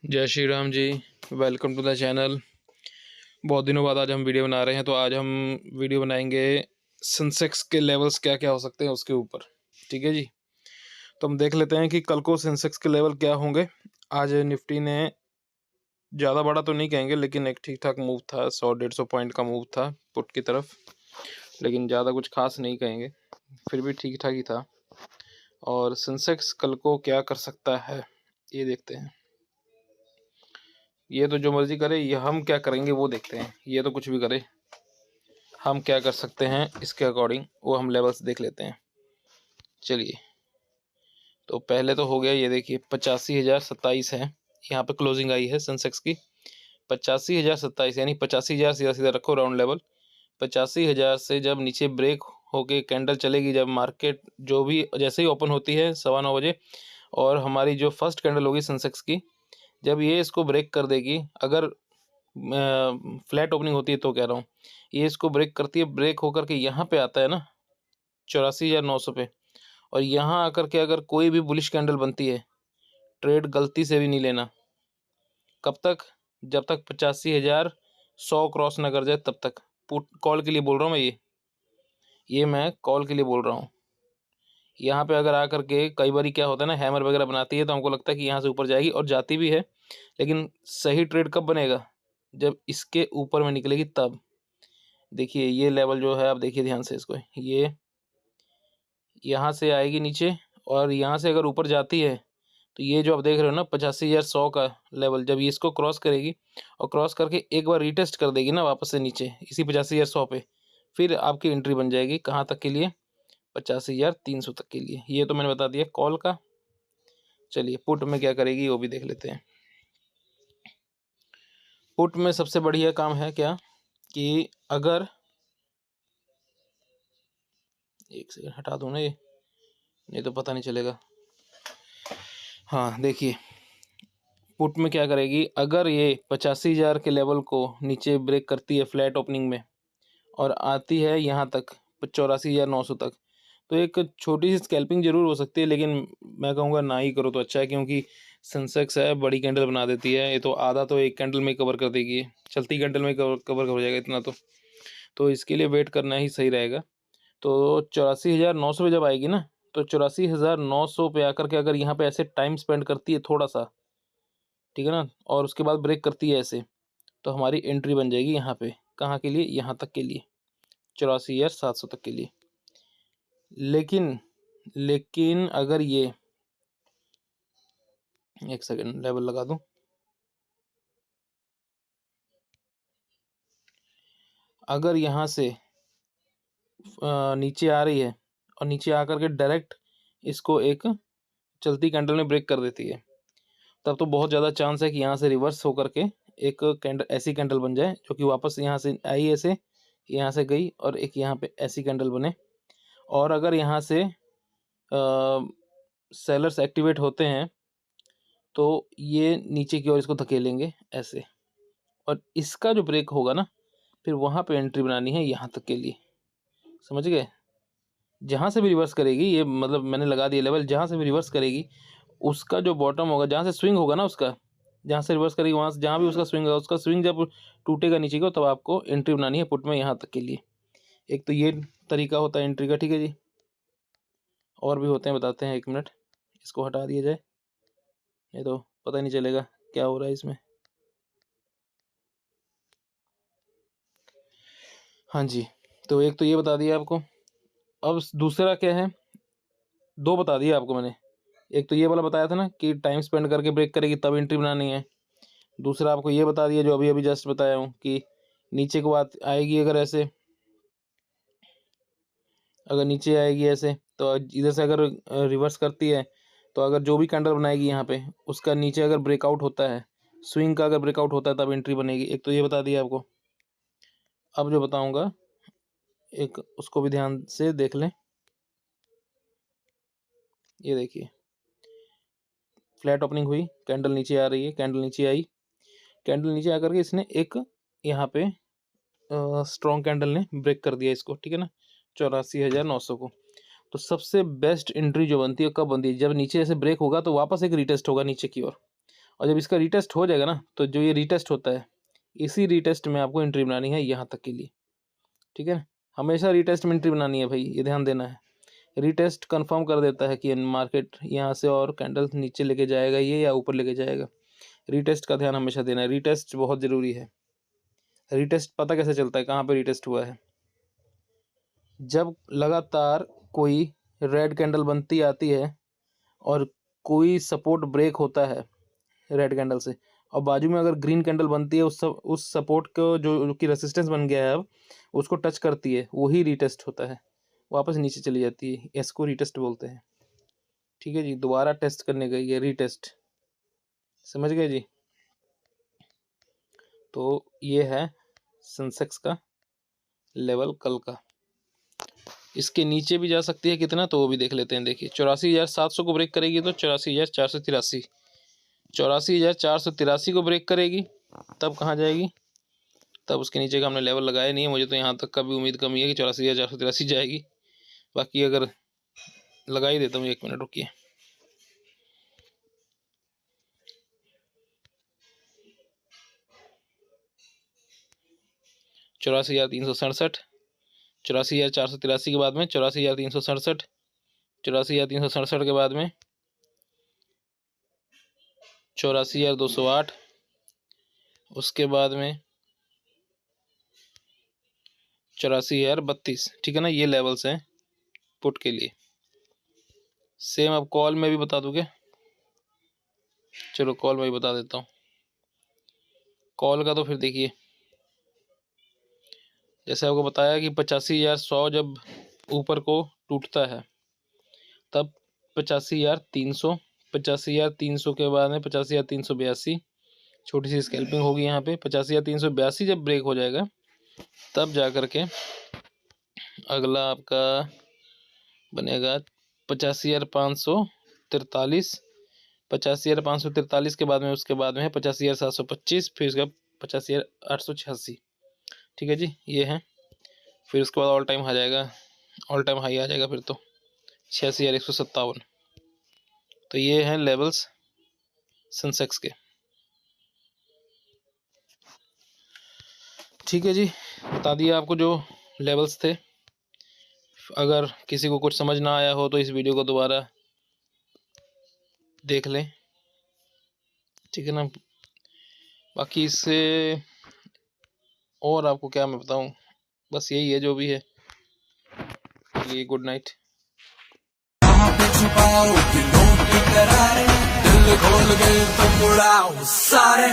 जय Shri Ram ji. Welcome to the channel. बहुत दिनों बाद आज हम वीडियो बना रहे हैं, तो आज हम वीडियो बनाएंगे सेंसेक्स के लेवल्स क्या क्या हो सकते हैं उसके ऊपर। ठीक है जी। तो हम देख लेते हैं कि कल को सेंसेक्स के लेवल क्या होंगे। आज निफ्टी ने ज़्यादा बड़ा तो नहीं कहेंगे, लेकिन एक ठीक ठाक मूव था। 100-150 पॉइंट का मूव था पुट की तरफ, लेकिन ज़्यादा कुछ खास नहीं कहेंगे, फिर भी ठीक ठाक ही था। और सेंसेक्स कल को क्या कर सकता है ये देखते हैं। ये तो जो मर्जी करे, ये हम क्या करेंगे वो देखते हैं। ये तो कुछ भी करे, हम क्या कर सकते हैं इसके अकॉर्डिंग वो हम लेवल्स देख लेते हैं। चलिए, तो पहले तो हो गया, ये देखिए 85,027 है। यहाँ पे क्लोजिंग आई है सेंसेक्स की 85,027, यानी 85,000 सीधा सीधा रखो राउंड लेवल। 85,000 से जब नीचे ब्रेक होके कैंडल चलेगी, जब मार्केट जो भी जैसे ही ओपन होती है 9:15 बजे, और हमारी जो फर्स्ट कैंडल होगी सेंसेक्स की, जब ये इसको ब्रेक कर देगी, अगर फ्लैट ओपनिंग होती है तो कह रहा हूँ, ये इसको ब्रेक करती है, ब्रेक होकर के यहाँ पे आता है ना 84,900 पे, और यहाँ आकर के अगर कोई भी बुलिश कैंडल बनती है, ट्रेड गलती से भी नहीं लेना। कब तक? जब तक 85,100 क्रॉस ना कर जाए तब तक। पुट कॉल के लिए बोल रहा हूँ मैं, ये मैं कॉल के लिए बोल रहा हूँ। यहाँ पे अगर आकर के कई बार क्या होता है ना, हैमर वगैरह बनाती है तो हमको लगता है कि यहाँ से ऊपर जाएगी, और जाती भी है, लेकिन सही ट्रेड कब बनेगा? जब इसके ऊपर में निकलेगी तब। देखिए ये लेवल जो है, आप देखिए ध्यान से इसको, ये यहाँ से आएगी नीचे, और यहाँ से अगर ऊपर जाती है तो ये जो आप देख रहे हो ना 85,100 का लेवल, जब ये इसको क्रॉस करेगी और क्रॉस करके एक बार रीटेस्ट कर देगी ना वापस से नीचे इसी 85,100 पे, फिर आपकी एंट्री बन जाएगी कहाँ तक के लिए? 85,300 तक के लिए। ये तो मैंने बता दिया कॉल का। चलिए पुट में क्या करेगी वो भी देख लेते हैं। पुट में सबसे बढ़िया काम है क्या कि अगर, एक सेकंड हटा दूँ ना ये, नहीं तो पता नहीं चलेगा। हाँ देखिए, पुट में क्या करेगी, अगर ये 85,000 के लेवल को नीचे ब्रेक करती है फ्लैट ओपनिंग में, और आती है यहाँ तक 84,900 तक, तो एक छोटी सी स्कैल्पिंग जरूर हो सकती है, लेकिन मैं कहूँगा ना ही करो तो अच्छा है, क्योंकि सेंसेक्स है, बड़ी कैंडल बना देती है। ये तो आधा तो एक कैंडल में कवर कर देगी, चलती कैंडल में कवर हो जाएगा इतना तो इसके लिए वेट करना ही सही रहेगा। तो 84,900 पे जब आएगी ना, तो 84,900 पे आकर के अगर यहाँ पे ऐसे टाइम स्पेंड करती है थोड़ा सा, ठीक है ना, और उसके बाद ब्रेक करती है ऐसे, तो हमारी एंट्री बन जाएगी यहाँ पे। कहाँ के लिए? यहाँ तक के लिए, 84,700 तक के लिए। लेकिन अगर ये, एक सेकंड लेवल लगा दूं, अगर यहाँ से नीचे आ रही है और नीचे आकर के डायरेक्ट इसको एक चलती कैंडल में ब्रेक कर देती है, तब तो बहुत ज़्यादा चांस है कि यहाँ से रिवर्स होकर के एक कैंडल, ऐसी कैंडल बन जाए जो कि वापस यहाँ से आई ऐसे, यहाँ से गई, और एक यहाँ पे ऐसी कैंडल बने। और अगर यहाँ से सेलर्स एक्टिवेट होते हैं तो ये नीचे की ओर इसको धकेलेंगे ऐसे, और इसका जो ब्रेक होगा ना, फिर वहाँ पे एंट्री बनानी है यहाँ तक के लिए। समझ गए? जहाँ से भी रिवर्स करेगी ये, मतलब मैंने लगा दिया लेवल, जहाँ से भी रिवर्स करेगी उसका जो बॉटम होगा, जहाँ से स्विंग होगा ना उसका, जहाँ से रिवर्स करेगी वहाँ से जहाँ भी उसका स्विंग होगा, उसका स्विंग जब टूटेगा नीचे को, तब आपको एंट्री बनानी है पुट में यहाँ तक के लिए। एक तो ये तरीका होता है एंट्री का, ठीक है जी। और भी होते हैं, बताते हैं, 1 मिनट इसको हटा दिया जाए, नहीं तो पता ही नहीं चलेगा क्या हो रहा है इसमें। हाँ जी, तो एक तो ये बता दिया आपको। अब दूसरा क्या है, 2 बता दिया आपको मैंने। एक तो ये वाला बताया था ना कि टाइम स्पेंड करके ब्रेक करेगी तब एंट्री बनानी है। दूसरा आपको ये बता दिया जो अभी अभी जस्ट बताया हूँ कि नीचे को बात आएगी, अगर ऐसे, अगर नीचे आएगी ऐसे, तो इधर से अगर रिवर्स करती है, तो अगर जो भी कैंडल बनाएगी यहाँ पे, उसका नीचे अगर ब्रेकआउट होता है, स्विंग का अगर ब्रेकआउट होता है, तब एंट्री बनेगी। एक तो ये बता दिया आपको। अब जो बताऊँगा एक उसको भी ध्यान से देख लें। ये देखिए, फ्लैट ओपनिंग हुई, कैंडल नीचे आ रही है, कैंडल नीचे आई, कैंडल नीचे आकर के इसने एक यहाँ पे स्ट्रॉन्ग कैंडल ने ब्रेक कर दिया इसको, ठीक है ना, 84,900 को। तो सबसे बेस्ट एंट्री जो बनती है कब बनती है? जब नीचे ऐसे ब्रेक होगा तो वापस एक रिटेस्ट होगा नीचे की ओर, और जब इसका रीटेस्ट हो जाएगा ना, तो जो ये रीटेस्ट होता है, इसी रीटेस्ट में आपको एंट्री बनानी है यहाँ तक के लिए, ठीक है ना। हमेशा रीटेस्ट में एंट्री बनानी है भाई, ये ध्यान देना है। रीटेस्ट कंफर्म कर देता है कि मार्केट यहाँ से और कैंडल नीचे लेके जाएगा ये या ऊपर लेके जाएगा। रीटेस्ट का ध्यान हमेशा देना है, रीटेस्ट बहुत ज़रूरी है। रीटेस्ट पता कैसे चलता है कहाँ पे रीटेस्ट हुआ है? जब लगातार कोई रेड कैंडल बनती आती है और कोई सपोर्ट ब्रेक होता है रेड कैंडल से, और बाजू में अगर ग्रीन कैंडल बनती है, उस सपोर्ट को जो कि रेसिस्टेंस बन गया है अब, उसको टच करती है, वही रीटेस्ट होता है, वापस नीचे चली जाती है, इसको रीटेस्ट बोलते हैं, ठीक है जी। दोबारा टेस्ट करने का ये रीटेस्ट, समझ गए जी। तो ये है सेंसेक्स का लेवल कल का। इसके नीचे भी जा सकती है कितना, तो वो भी देख लेते हैं। देखिए 84,700 को ब्रेक करेगी तो 84,483, 84,483 को ब्रेक करेगी तब कहाँ जाएगी? तब उसके नीचे का हमने लेवल लगाया नहीं है, मुझे तो यहाँ तक का भी उम्मीद कम ही है कि 84,483 जाएगी। बाकी अगर लगा ही देता हूँ, 1 मिनट रुकिए। चौरासी 84,483 के बाद में 84,367, 84,367 के बाद में 84,208, उसके बाद में 84,032, ठीक है ना। ये लेवल्स हैं पुट के लिए। सेम अब कॉल में भी बता दोगे? चलो कॉल में भी बता देता हूँ। कॉल का तो फिर देखिए, जैसे आपको बताया कि 85,100 जब ऊपर को टूटता है तब 85,300, 85,300 के बाद में 85,382, छोटी सी स्कैल्पिंग होगी यहाँ पे। 85,382 जब ब्रेक हो जाएगा तब जा कर के अगला आपका बनेगा 85,543, 85,543 के बाद में उसके बाद में है 85,725, फिर उसका 85,886, ठीक है जी। ये है, फिर उसके बाद ऑल टाइम आ जाएगा, ऑल टाइम हाई आ जाएगा फिर तो 86,157। तो ये हैं लेवल्स सेंसेक्स के, ठीक है जी। बता दिया आपको जो लेवल्स थे। अगर किसी को कुछ समझ ना आया हो तो इस वीडियो को दोबारा देख लें, ठीक है ना। बाकी इससे और आपको क्या मैं बताऊं, बस यही है जो भी है। चलिए गुड नाइट। दिल खोल के तो बुलाओ सारे